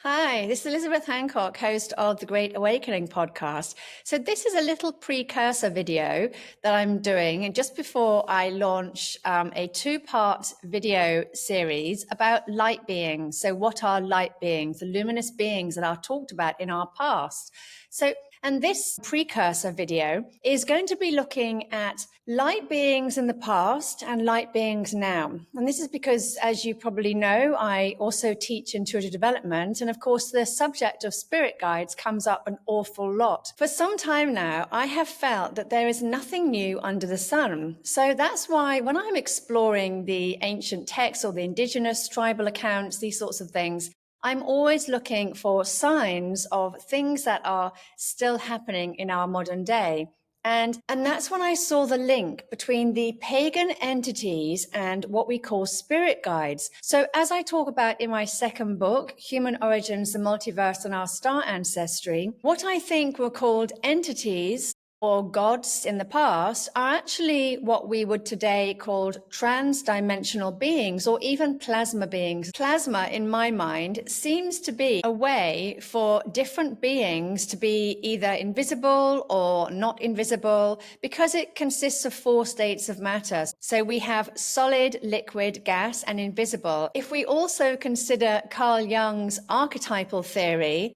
Hi, this is Elizabeth Hancock, host of the Great Awakening podcast. So this is a little precursor video that I'm doing, and just before I launch a two-part video series about light beings. So what are light beings, the luminous beings that are talked about in our past? And this precursor video is going to be looking at light beings in the past and light beings now. And this is because, as you probably know, I also teach intuitive development. And of course, the subject of spirit guides comes up an awful lot. For some time now, I have felt that there is nothing new under the sun. So that's why when I'm exploring the ancient texts or the indigenous tribal accounts, these sorts of things, I'm always looking for signs of things that are still happening in our modern day. And that's when I saw the link between the pagan entities and what we call spirit guides. So as I talk about in my second book, Human Origins, the Multiverse and Our Star Ancestry, what I think were called entities or gods in the past are actually what we would today call trans-dimensional beings or even plasma beings. Plasma, in my mind, seems to be a way for different beings to be either invisible or not invisible because it consists of 4 states of matter. So we have solid, liquid, gas, and invisible. If we also consider Carl Jung's archetypal theory,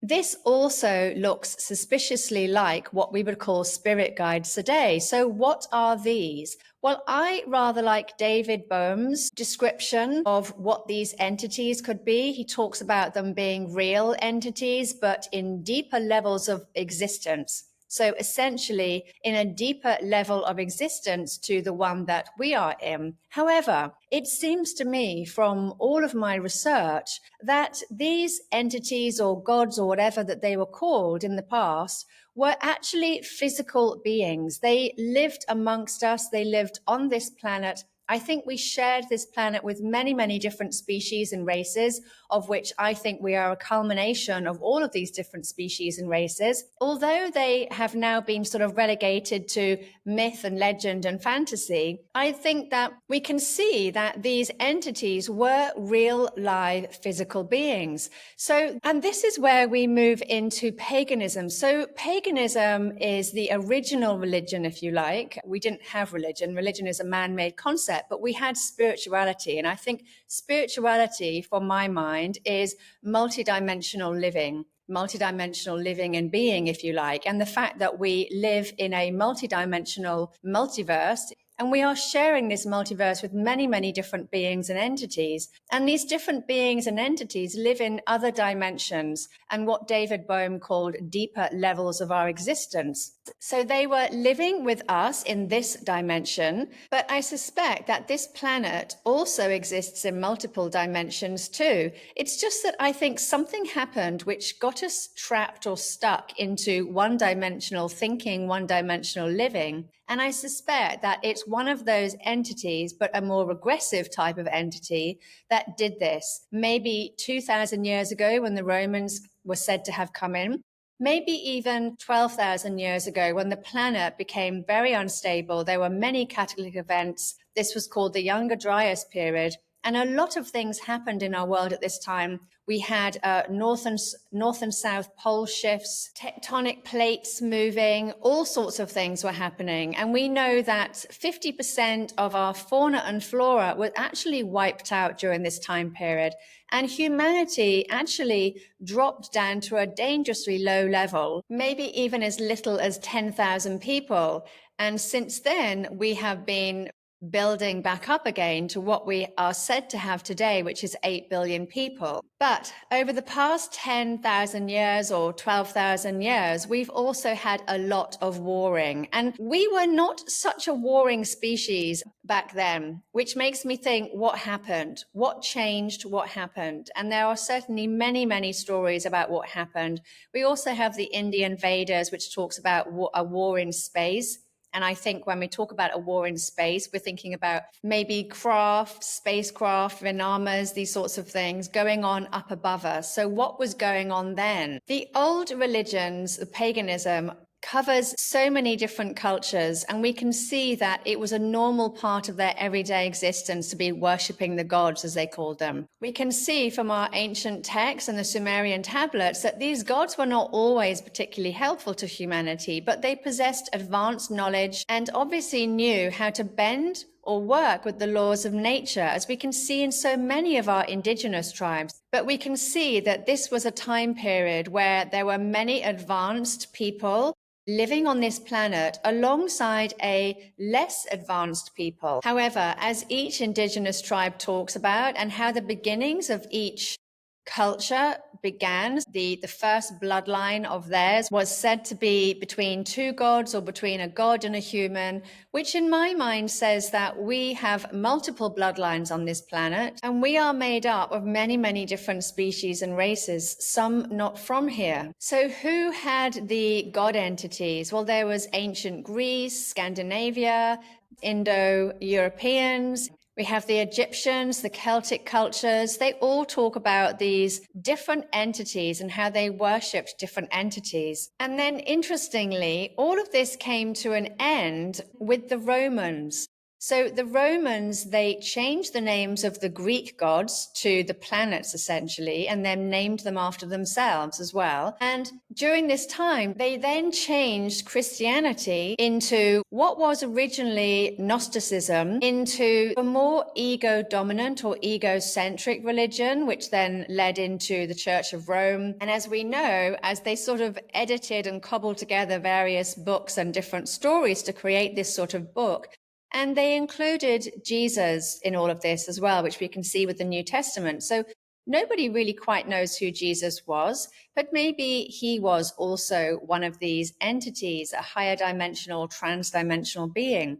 this also looks suspiciously like what we would call spirit guides today. So what are these? Well, I rather like David Bohm's description of what these entities could be. He talks about them being real entities, but in deeper levels of existence. So essentially in a deeper level of existence to the one that we are in. However, it seems to me from all of my research that these entities or gods or whatever that they were called in the past were actually physical beings. They lived amongst us. They lived on this planet. I think we shared this planet with many, many different species and races, of which I think we are a culmination of all of these different species and races. Although they have now been sort of relegated to myth and legend and fantasy, I think that we can see that these entities were real, live, physical beings. So, and this is where we move into paganism. So paganism is the original religion, if you like. We didn't have religion. Religion is a man-made concept. But we had spirituality. And I think spirituality, for my mind, is multidimensional living and being, if you like. And the fact that we live in a multidimensional multiverse, and we are sharing this multiverse with many, many different beings and entities. And these different beings and entities live in other dimensions and what David Bohm called deeper levels of our existence. So they were living with us in this dimension, but I suspect that this planet also exists in multiple dimensions too. It's just that I think something happened which got us trapped or stuck into one-dimensional thinking, one-dimensional living. And I suspect that it's one of those entities, but a more regressive type of entity that did this. Maybe 2,000 years ago when the Romans were said to have come in, maybe even 12,000 years ago when the planet became very unstable. There were many cataclysmic events. This was called the Younger Dryas period. And a lot of things happened in our world at this time. We had north and south pole shifts, tectonic plates moving, all sorts of things were happening. And we know that 50% of our fauna and flora were actually wiped out during this time period. And humanity actually dropped down to a dangerously low level, maybe even as little as 10,000 people. And since then, we have been building back up again to what we are said to have today, which is 8 billion people. But over the past 10,000 years or 12,000 years, we've also had a lot of warring. And we were not such a warring species back then, which makes me think, what happened? What changed? What happened? And there are certainly many, many stories about what happened. We also have the Indian Vedas, which talks about a war in space. And I think when we talk about a war in space, we're thinking about maybe craft, spacecraft, Venamas, these sorts of things going on up above us. So what was going on then? The old religions, the paganism, covers so many different cultures, and we can see that it was a normal part of their everyday existence to be worshipping the gods, as they called them. We can see from our ancient texts and the Sumerian tablets that these gods were not always particularly helpful to humanity, but they possessed advanced knowledge and obviously knew how to bend or work with the laws of nature, as we can see in so many of our indigenous tribes. But we can see that this was a time period where there were many advanced people living on this planet alongside a less advanced people. However, as each indigenous tribe talks about and how the beginnings of each culture began, the first bloodline of theirs was said to be between two gods or between a god and a human, which in my mind says that we have multiple bloodlines on this planet and we are made up of many, many different species and races, some not from here. So who had the god entities? Well, there was ancient Greece, Scandinavia, Indo-Europeans. We have the Egyptians, the Celtic cultures. They all talk about these different entities and how they worshipped different entities. And then interestingly, all of this came to an end with the Romans. So the Romans, they changed the names of the Greek gods to the planets, essentially, and then named them after themselves as well. And during this time, they then changed Christianity into what was originally Gnosticism into a more ego-dominant or egocentric religion, which then led into the Church of Rome. And as we know, as they sort of edited and cobbled together various books and different stories to create this sort of book, and they included Jesus in all of this as well, which we can see with the New Testament. So nobody really quite knows who Jesus was, but maybe he was also one of these entities, a higher dimensional, trans-dimensional being.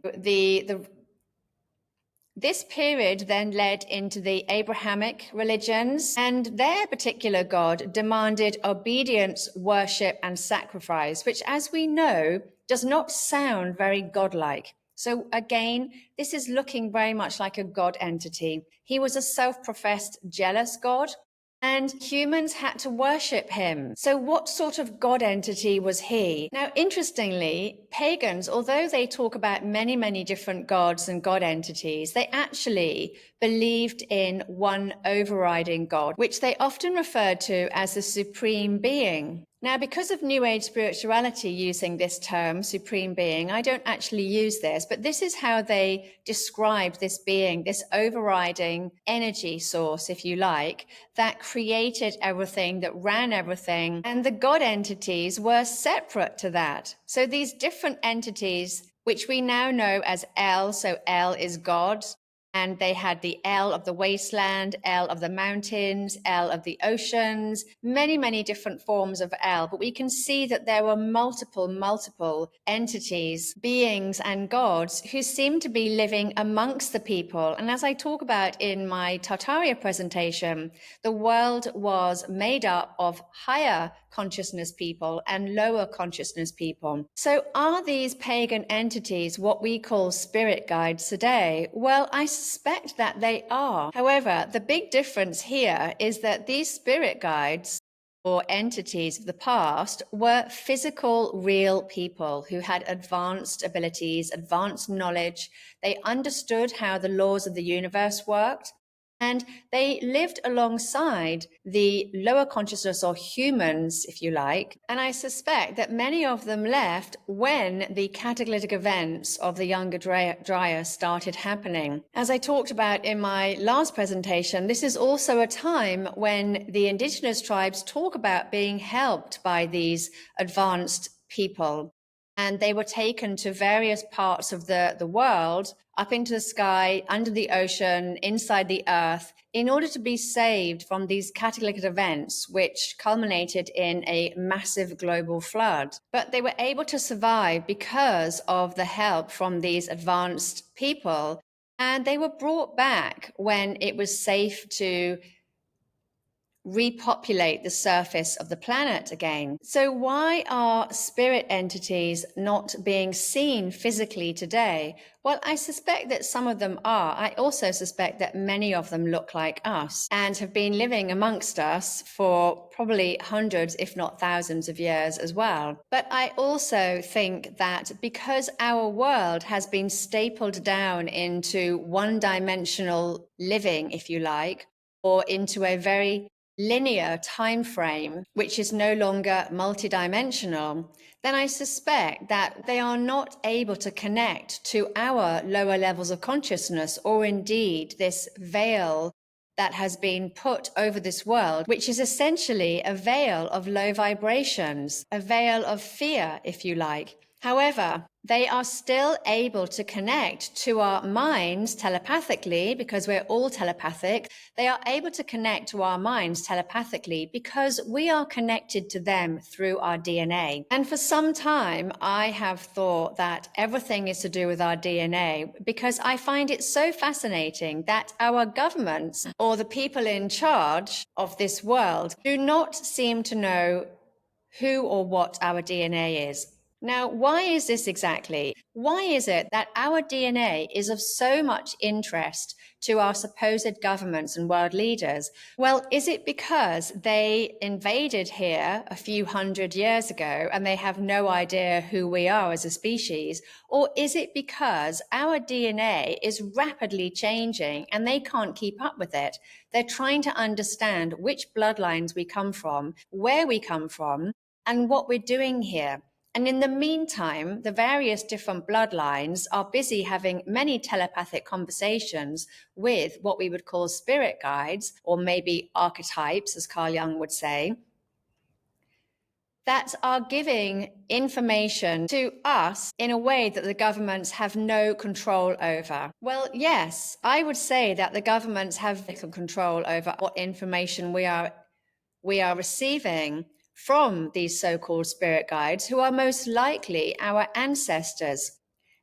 This period then led into the Abrahamic religions, and their particular god demanded obedience, worship, and sacrifice, which, as we know, does not sound very godlike. So again, this is looking very much like a god entity. He was a self-professed jealous god, and humans had to worship him. So what sort of god entity was he? Now, interestingly, pagans, although they talk about many, many different gods and god entities, they actually believed in one overriding god, which they often referred to as the supreme being. Now, because of New Age spirituality using this term, supreme being, I don't actually use this, but this is how they describe this being, this overriding energy source, if you like, that created everything, that ran everything. And the God entities were separate to that. So these different entities, which we now know as El, so El is God, and they had the El of the wasteland, El of the mountains, El of the oceans, many, many different forms of El. But we can see that there were multiple entities, beings and gods who seemed to be living amongst the people. And as I talk about in my Tartaria presentation, the world was made up of higher consciousness people and lower consciousness people. So are these pagan entities what we call spirit guides today? Well, I suspect that they are. However, the big difference here is that these spirit guides or entities of the past were physical, real people who had advanced abilities, advanced knowledge. They understood how the laws of the universe worked. And they lived alongside the lower consciousness, or humans, if you like. And I suspect that many of them left when the cataclysmic events of the Younger Dryas started happening. As I talked about in my last presentation, this is also a time when the indigenous tribes talk about being helped by these advanced people. And they were taken to various parts of the world, up into the sky, under the ocean, inside the earth, in order to be saved from these cataclysmic events, which culminated in a massive global flood. But they were able to survive because of the help from these advanced people. And they were brought back when it was safe to repopulate the surface of the planet again. So why are spirit entities not being seen physically today? Well, I suspect that some of them are. I also suspect that many of them look like us and have been living amongst us for probably hundreds, if not thousands of years as well. But I also think that because our world has been stapled down into one-dimensional living, if you like, or into a very linear time frame, which is no longer multidimensional, then I suspect that they are not able to connect to our lower levels of consciousness, or indeed this veil that has been put over this world, which is essentially a veil of low vibrations, a veil of fear, if you like. However, they are still able to connect to our minds telepathically, because we're all telepathic. They are able to connect to our minds telepathically because we are connected to them through our DNA. And for some time, I have thought that everything is to do with our DNA, because I find it so fascinating that our governments, or the people in charge of this world, do not seem to know who or what our DNA is. Now, why is this exactly? Why is it that our DNA is of so much interest to our supposed governments and world leaders? Well, is it because they invaded here a few hundred years ago and they have no idea who we are as a species? Or is it because our DNA is rapidly changing and they can't keep up with it? They're trying to understand which bloodlines we come from, where we come from, and what we're doing here. And in the meantime, the various different bloodlines are busy having many telepathic conversations with what we would call spirit guides, or maybe archetypes, as Carl Jung would say, that are giving information to us in a way that the governments have no control over. Well, yes, I would say that the governments have little control over what information we are receiving from these so-called spirit guides, who are most likely our ancestors.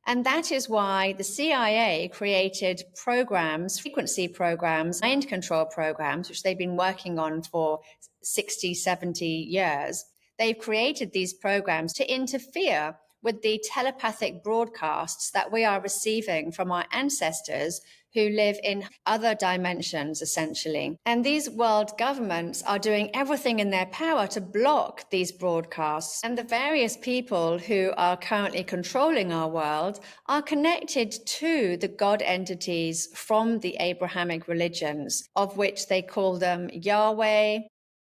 And that is why the CIA created programs, frequency programs, mind control programs, which they've been working on for 60, 70 years. They've created these programs to interfere with the telepathic broadcasts that we are receiving from our ancestors who live in other dimensions, essentially. And these world governments are doing everything in their power to block these broadcasts. And the various people who are currently controlling our world are connected to the God entities from the Abrahamic religions, of which they call them Yahweh,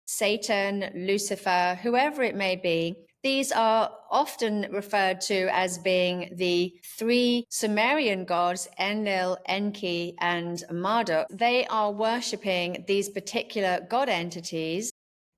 Satan, Lucifer, whoever it may be. These are often referred to as being the three Sumerian gods, Enlil, Enki, and Marduk. They are worshipping these particular god entities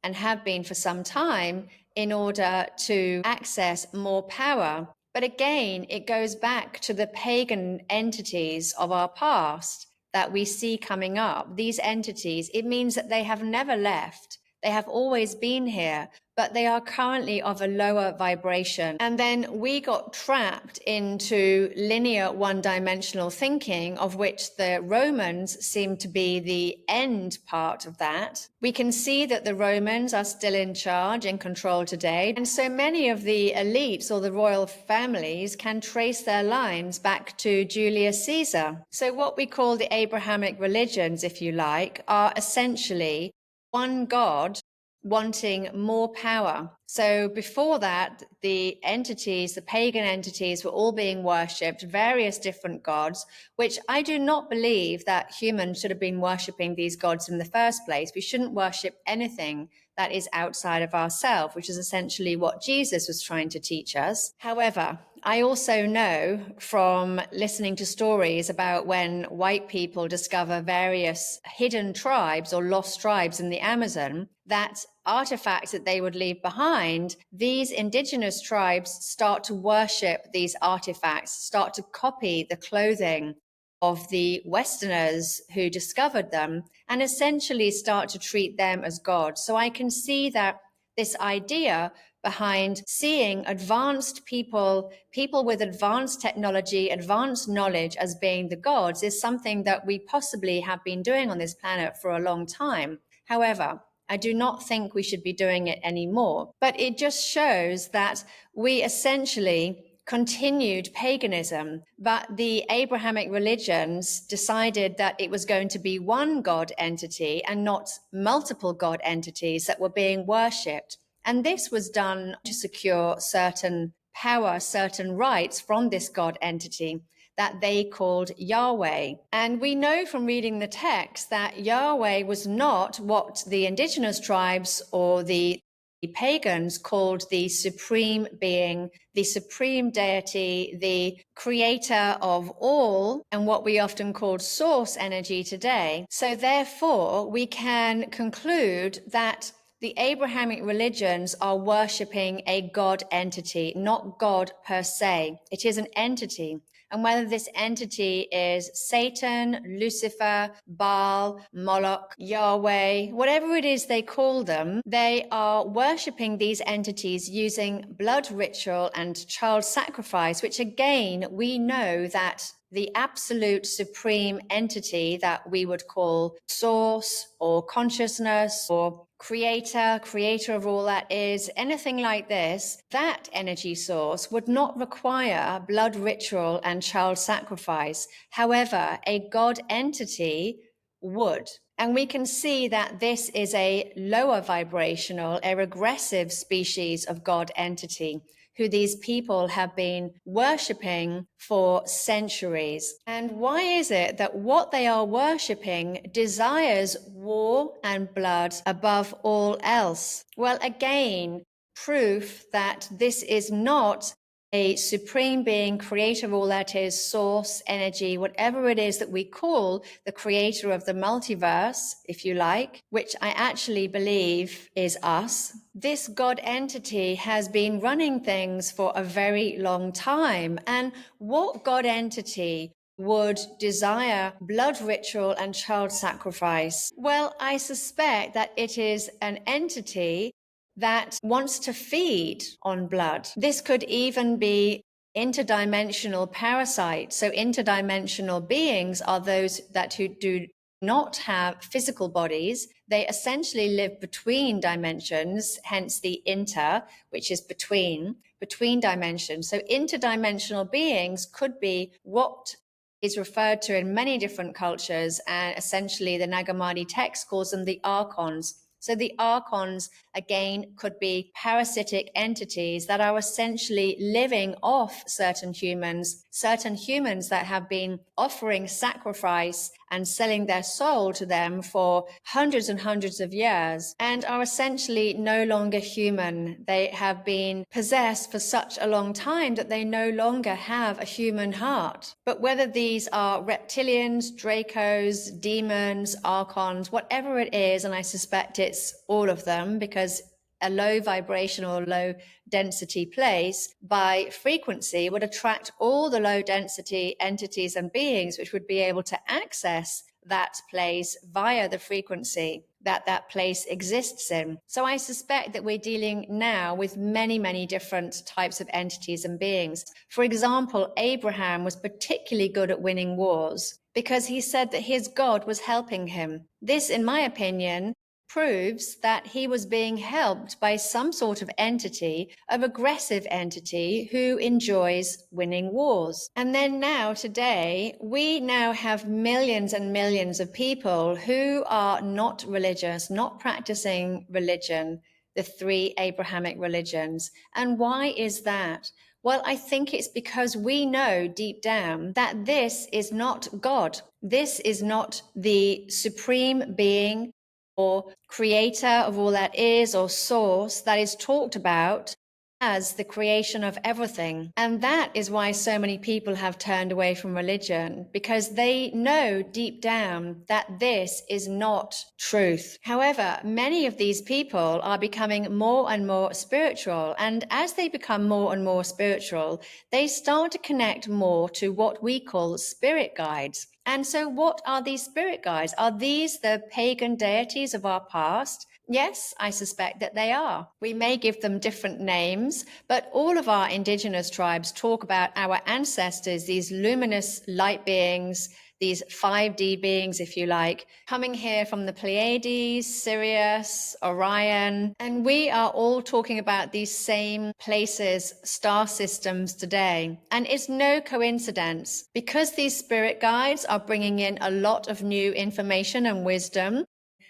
and have been for some time in order to access more power. But again, it goes back to the pagan entities of our past that we see coming up. These entities, it means that they have never left. They have always been here, but they are currently of a lower vibration. And then we got trapped into linear one-dimensional thinking, of which the Romans seem to be the end part of that. We can see that the Romans are still in charge and control today. And so many of the elites or the royal families can trace their lines back to Julius Caesar. So what we call the Abrahamic religions, if you like, are essentially one God wanting more power. So before that, the entities, the pagan entities, were all being worshipped, various different gods, which I do not believe that humans should have been worshipping these gods in the first place. We shouldn't worship anything that is outside of ourselves, which is essentially what Jesus was trying to teach us. However, I also know from listening to stories about when white people discover various hidden tribes or lost tribes in the Amazon, that artifacts that they would leave behind, these indigenous tribes start to worship these artifacts, start to copy the clothing of the Westerners who discovered them, and essentially start to treat them as gods. So I can see that this idea behind seeing advanced people with advanced technology, advanced knowledge as being the gods is something that we possibly have been doing on this planet for a long time. However, I do not think we should be doing it anymore. But it just shows that we essentially continued paganism, but the Abrahamic religions decided that it was going to be one God entity and not multiple God entities that were being worshipped. And this was done to secure certain power, certain rights from this God entity that they called Yahweh. And we know from reading the text that Yahweh was not what the indigenous tribes or the pagans called the supreme being, the supreme deity, the creator of all, and what we often call source energy today. So therefore, we can conclude that the Abrahamic religions are worshipping a God entity, not God per se. It is an entity. And whether this entity is Satan, Lucifer, Baal, Moloch, Yahweh, whatever it is they call them, they are worshipping these entities using blood ritual and child sacrifice, which again, we know that the absolute supreme entity that we would call source or consciousness or creator of all that is, anything like this, that energy source would not require blood ritual and child sacrifice. However, a God entity would. And we can see that this is a lower vibrational, a regressive species of God entity who these people have been worshipping for centuries. And why is it that what they are worshipping desires war and blood above all else? Well, again, proof that this is not a supreme being, creator of all that is, source, energy, whatever it is that we call the creator of the multiverse, if you like, which I actually believe is us. This God entity has been running things for a very long time. And what God entity would desire blood ritual and child sacrifice? Well, I suspect that it is an entity that wants to feed on blood. This could even be interdimensional parasites. So interdimensional beings are those who do not have physical bodies. They essentially live between dimensions, hence the inter, which is between dimensions. So interdimensional beings could be what is referred to in many different cultures, and essentially the Nag Hammadi text calls them the archons. So the archons, again, could be parasitic entities that are essentially living off certain humans that have been offering sacrifice and selling their soul to them for hundreds and hundreds of years and are essentially no longer human. They have been possessed for such a long time that they no longer have a human heart. But whether these are reptilians, Dracos, demons, archons, whatever it is, and I suspect it's all of them because a low vibrational, low density place by frequency would attract all the low density entities and beings which would be able to access that place via the frequency that place exists in. So I suspect that we're dealing now with many, many different types of entities and beings. For example, Abraham was particularly good at winning wars because he said that his God was helping him. This, in my opinion, proves that he was being helped by some sort of entity, of aggressive entity who enjoys winning wars. And then now today, we now have millions and millions of people who are not religious, not practicing religion, the three Abrahamic religions. And why is that? Well, I think it's because we know deep down that this is not God. This is not the supreme being or creator of all that is, or source that is talked about as the creation of everything. And that is why so many people have turned away from religion, because they know deep down that this is not truth. However, many of these people are becoming more and more spiritual. And as they become more and more spiritual, they start to connect more to what we call spirit guides. And so what are these spirit guides? Are these the pagan deities of our past? Yes, I suspect that they are. We may give them different names, but all of our indigenous tribes talk about our ancestors, these luminous light beings, these 5D beings, if you like, coming here from the Pleiades, Sirius, Orion, and we are all talking about these same places, star systems today. And it's no coincidence, because these spirit guides are bringing in a lot of new information and wisdom.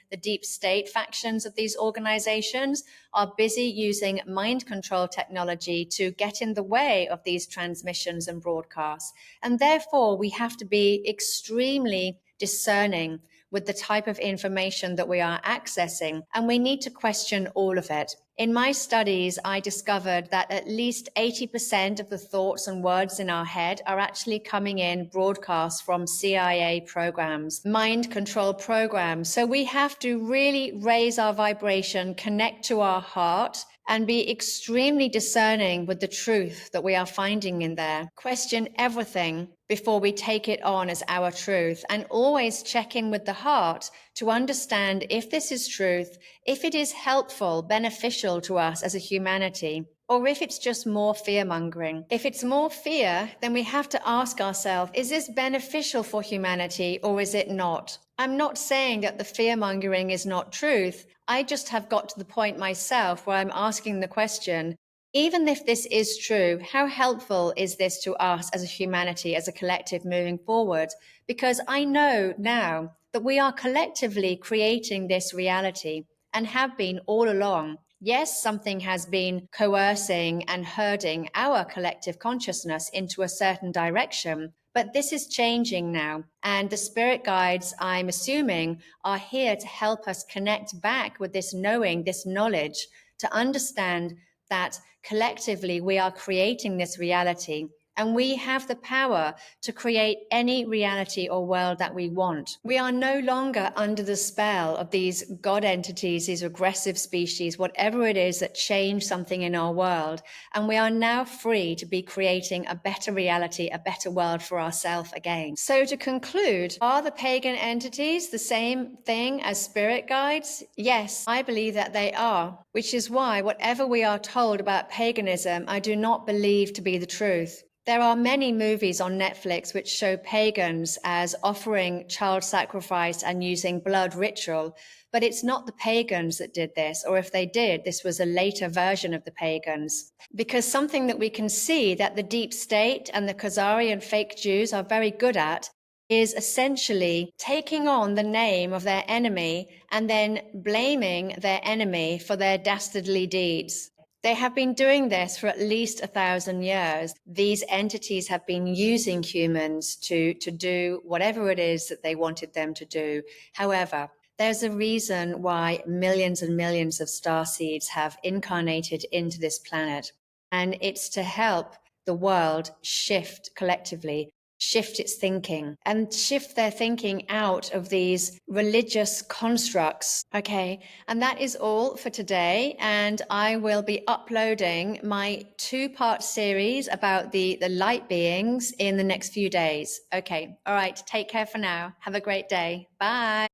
The deep state factions of these organizations are busy using mind control technology to get in the way of these transmissions and broadcasts. And therefore, we have to be extremely discerning with the type of information that we are accessing, and we need to question all of it. In my studies, I discovered that at least 80% of the thoughts and words in our head are actually coming in broadcast from CIA programs, mind control programs. So we have to really raise our vibration, connect to our heart, and be extremely discerning with the truth that we are finding in there. Question everything before we take it on as our truth, and always check in with the heart to understand if this is truth, if it is helpful, beneficial to us as a humanity, or if it's just more fear-mongering. If it's more fear, then we have to ask ourselves, is this beneficial for humanity or is it not? I'm not saying that the fear-mongering is not truth. I just have got to the point myself where I'm asking the question, even if this is true, how helpful is this to us as a humanity, as a collective moving forward? Because I know now that we are collectively creating this reality and have been all along. Yes, something has been coercing and herding our collective consciousness into a certain direction, but this is changing now. And the spirit guides, I'm assuming, are here to help us connect back with this knowing, this knowledge, to understand that collectively we are creating this reality. And we have the power to create any reality or world that we want. We are no longer under the spell of these god entities, these aggressive species, whatever it is that change something in our world. And we are now free to be creating a better reality, a better world for ourselves again. So to conclude, are the pagan entities the same thing as spirit guides? Yes, I believe that they are, which is why whatever we are told about paganism, I do not believe to be the truth. There are many movies on Netflix which show pagans as offering child sacrifice and using blood ritual, but it's not the pagans that did this, or if they did, this was a later version of the pagans. Because something that we can see that the deep state and the Khazarian fake Jews are very good at is essentially taking on the name of their enemy and then blaming their enemy for their dastardly deeds. They have been doing this for at least 1,000 years. These entities have been using humans to do whatever it is that they wanted them to do. However, there's a reason why millions and millions of starseeds have incarnated into this planet, and it's to help the world shift collectively, shift its thinking and shift their thinking out of these religious constructs. Okay, and that is all for today. And I will be uploading my 2-part series about the light beings in the next few days. Okay, all right, take care for now. Have a great day. Bye.